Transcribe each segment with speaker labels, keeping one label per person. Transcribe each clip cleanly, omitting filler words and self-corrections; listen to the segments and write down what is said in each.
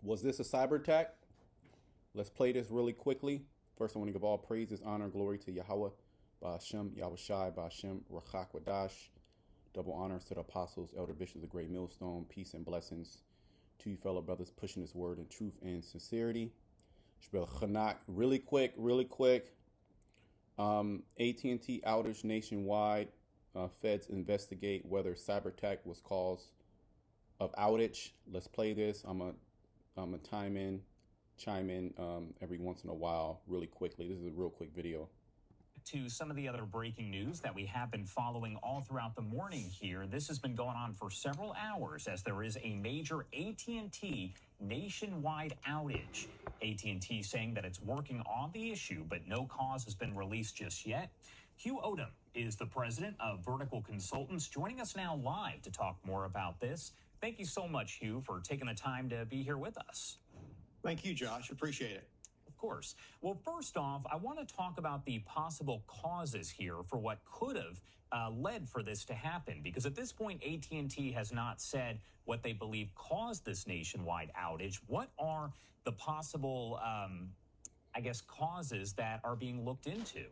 Speaker 1: Was this a cyber attack? Let's play this really quickly. First, I want to give all praises, honor, and glory to Yahweh, Ba'ashem, Yahushai, Ba'ashem, Rachak Wadash. Double honors to the apostles, elder bishops of the great millstone. Peace and blessings to you fellow brothers pushing this word in truth and sincerity. Shbel Chanak, really quick. AT&T outage nationwide. Feds investigate whether cyber attack was cause of outage. Let's play this. I'm gonna chime in every once in a while, really quickly. This is a real quick video.
Speaker 2: To some of the other breaking news that we have been following all throughout the morning here. This has been going on for several hours as there is a major AT&T nationwide outage. AT&T saying that it's working on the issue, but no cause has been released just yet. Hugh Odom is the president of Vertical Consultants, joining us now live to talk more about this. Thank you so much, Hugh, for taking the time to be here with us.
Speaker 3: Thank you, Josh. Appreciate it.
Speaker 2: Of course. Well, first off, I want to talk about the possible causes here for what could have led for this to happen, because at this point, AT&T has not said what they believe caused this nationwide outage. What are the possible, causes that are being looked into?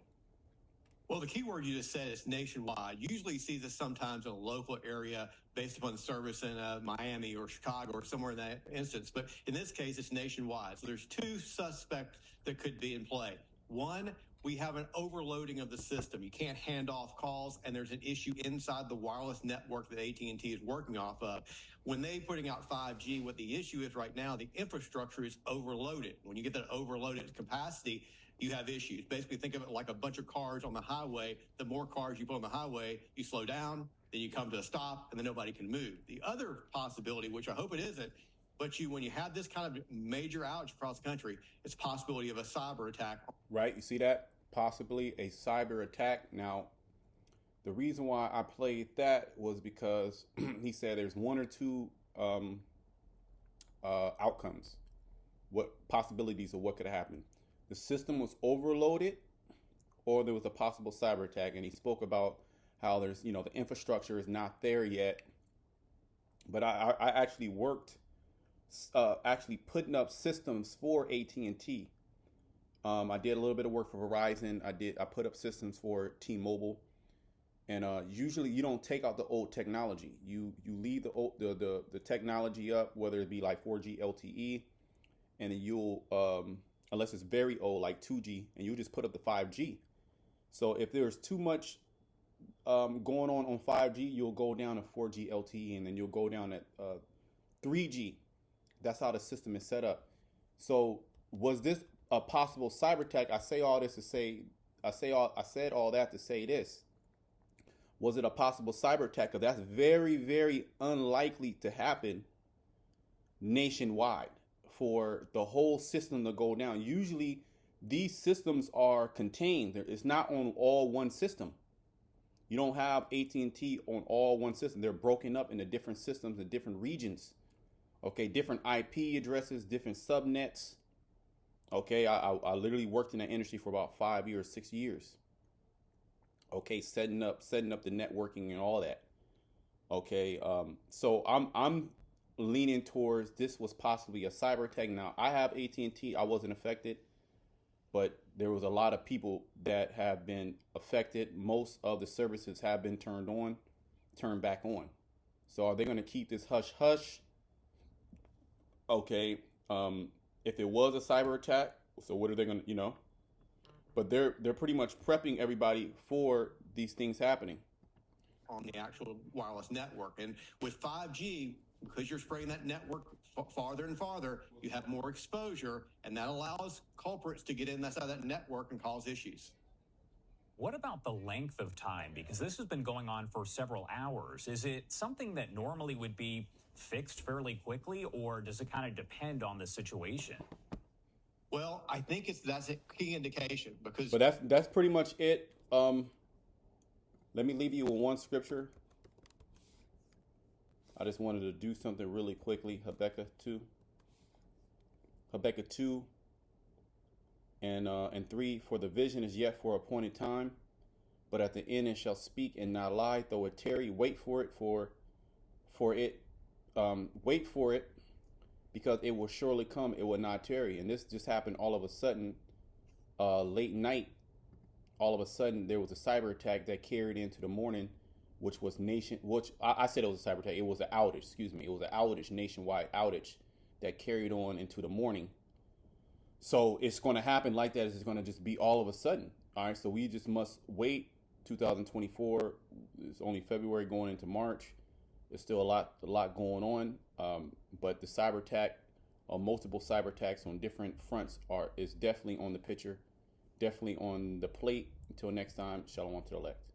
Speaker 3: Well, the key word you just said is nationwide. Usually you see this sometimes in a local area based upon service in Miami or Chicago or somewhere in that instance. But in this case, it's nationwide. So there's two suspects that could be in play. One, we have an overloading of the system. You can't hand off calls, and there's an issue inside the wireless network that AT&T is working off of. When they're putting out 5G, what the issue is right now, the infrastructure is overloaded. When you get that overloaded capacity, you have issues. Basically, think of it like a bunch of cars on the highway. The more cars you put on the highway, you slow down, then you come to a stop, and then nobody can move. The other possibility, which I hope it isn't, but when you have this kind of major outage across the country, it's a possibility of a cyber attack.
Speaker 1: Right, you see that? Possibly a cyber attack. Now, the reason why I played that was because he said there's one or two outcomes, what possibilities of what could happen. The system was overloaded, or there was a possible cyber attack, and he spoke about how there's, the infrastructure is not there yet. But I actually worked, putting up systems for AT&T. I did a little bit of work for Verizon. I put up systems for T-Mobile, and usually you don't take out the old technology. You leave the technology up, whether it be like 4G LTE, and then you'll unless it's very old, like 2G, and you just put up the 5G. So if there's too much going on 5G, you'll go down to 4G LTE, and then you'll go down at 3G. That's how the system is set up. So was this a possible cyber attack? I said all that to say this. Was it a possible cyber attack? Because that's very, very unlikely to happen nationwide, for the whole system to go down. Usually these systems are contained. It's not on all one system. You don't have AT&T on all one system. They're broken up into different systems in different regions. Okay, different IP addresses, different subnets. Okay, I literally worked in that industry for about 5 years, 6 years. Okay, setting up the networking and all that. Okay, so I'm leaning towards this was possibly a cyber attack. Now, I have AT&T. I wasn't affected, but there was a lot of people that have been affected. Most of the services have been turned back on. So are they going to keep this hush hush? Okay, if it was a cyber attack, so what are they going to, But they're pretty much prepping everybody for these things happening
Speaker 3: On the actual wireless network. And with 5G, because you're spreading that network farther and farther, you have more exposure, and that allows culprits to get in that side of that network and cause issues.
Speaker 2: What about the length of time? Because this has been going on for several hours. Is it something that normally would be fixed fairly quickly, or does it kind of depend on the situation?
Speaker 3: Well, I think that's a key indication, because...
Speaker 1: But that's pretty much it. Let me leave you with one scripture. I just wanted to do something really quickly. Habakkuk 2 and 3. For the vision is yet for appointed time, but at the end it shall speak and not lie. Though it tarry, wait for it, because it will surely come. It will not tarry. And this just happened all of a sudden, late night. All of a sudden, there was a cyber attack that carried into the morning, which was I said it was a cyber attack. It was an outage. Excuse me. It was an outage, nationwide outage that carried on into the morning. So it's going to happen like that. It's going to just be all of a sudden. All right. So we just must wait. 2024. It's only February going into March. There's still a lot going on. But the cyber attack, or multiple cyber attacks on different fronts, is definitely on the picture, definitely on the plate. Until next time, shalom to the elect.